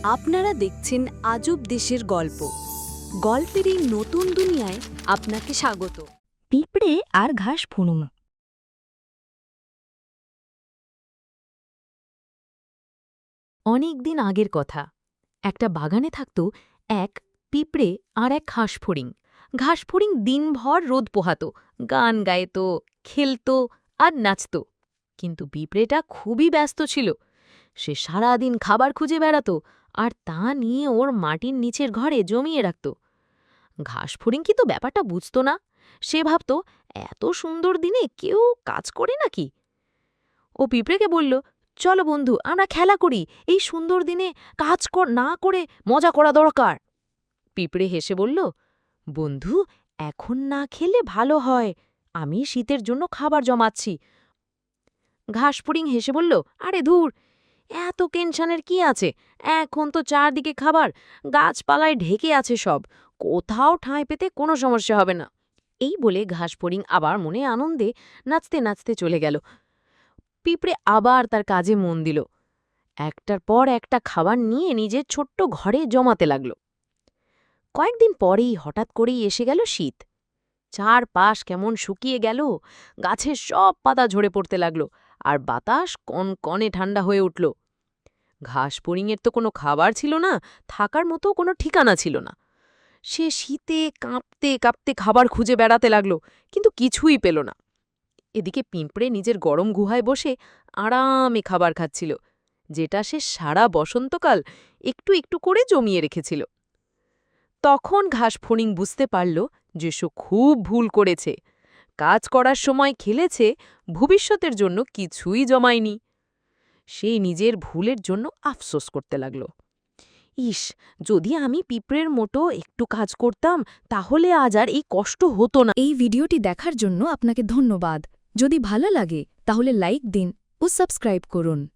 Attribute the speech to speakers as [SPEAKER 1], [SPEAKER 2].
[SPEAKER 1] আপনারা দেখছেন আজব দেশের গল্প। গল্পের এই নতুন দুনিয়ায় আপনাকে স্বাগত।
[SPEAKER 2] পিঁপড়ে আর ঘাস ফুনুম। অনেক দিন আগের কথা। একটা বাগানে থাকত এক পিঁপড়ে আর এক ঘাসফড়িং। ঘাসফড়িং দিনভর রোদ পোহাত, গান গাইত, খেলত আর নাচত। কিন্তু পিঁপড়েটা খুবই ব্যস্ত ছিল। সে সারাদিন খাবার খুঁজে বেড়াত আর তা নিয়ে ওর মাটির নিচের ঘরে জমিয়ে রাখত। ঘাসফড়িং কি তো ব্যাপারটা বুঝত না। সে ভাবত, এত সুন্দর দিনে কেউ কাজ করে নাকি? ও পিঁপড়েকে বলল, চলো বন্ধু, আমরা খেলা করি। এই সুন্দর দিনে কাজ না করে মজা করা দরকার। পিঁপড়ে হেসে বলল, বন্ধু, এখন না খেলে ভালো হয়। আমি শীতের জন্য খাবার জমাচ্ছি। ঘাসফড়িং হেসে বলল, আরে ধুর, এত টেনশনের কি আছে? এখন তো চারদিকে খাবার, গাছপালায় ঢেকে আছে সব। কোথাও ঠাঁই পেতে কোনো সমস্যা হবে না। এই বলে ঘাসফড়িং আবার মনে আনন্দে নাচতে নাচতে চলে গেল। পিঁপড়ে আবার তার কাজে মন দিল। একটার পর একটা খাবার নিয়ে নিজের ছোট্ট ঘরে জমাতে লাগল। কয়েকদিন পরেই হঠাৎ করেই এসে গেল শীত। চারপাশ কেমন শুকিয়ে গেল, গাছের সব পাতা ঝরে পড়তে লাগল, আর বাতাস কনকনে ঠান্ডা হয়ে উঠল। ঘাসফড়িংয়ের তো কোনো খাবার ছিল না, থাকার মতো কোনো ঠিকানা ছিল না। সে শীতে কাঁপতে কাঁপতে খাবার খুঁজে বেড়াতে লাগল, কিন্তু কিছুই পেল না। এদিকে পিঁপড়ে নিজের গরম গুহায় বসে আরামে খাবার খাচ্ছিল, যেটা সে সারা বসন্তকাল একটু একটু করে জমিয়ে রেখেছিল। তখন ঘাসফড়িং বুঝতে পারল যে সে খুব ভুল করেছে। কাজ করার সময় খেলেছে, ভবিষ্যতের জন্য কিছুই জমায়নি। সে নিজের ভুলের জন্য আফসোস করতে লাগল। ইস, যদি আমি পিঁপড়ের মতো একটু কাজ করতাম, তাহলে আজ আর এই কষ্ট হতো না।
[SPEAKER 1] এই ভিডিওটি দেখার জন্য আপনাকে ধন্যবাদ। যদি ভালো লাগে তাহলে লাইক দিন ও সাবস্ক্রাইব করুন।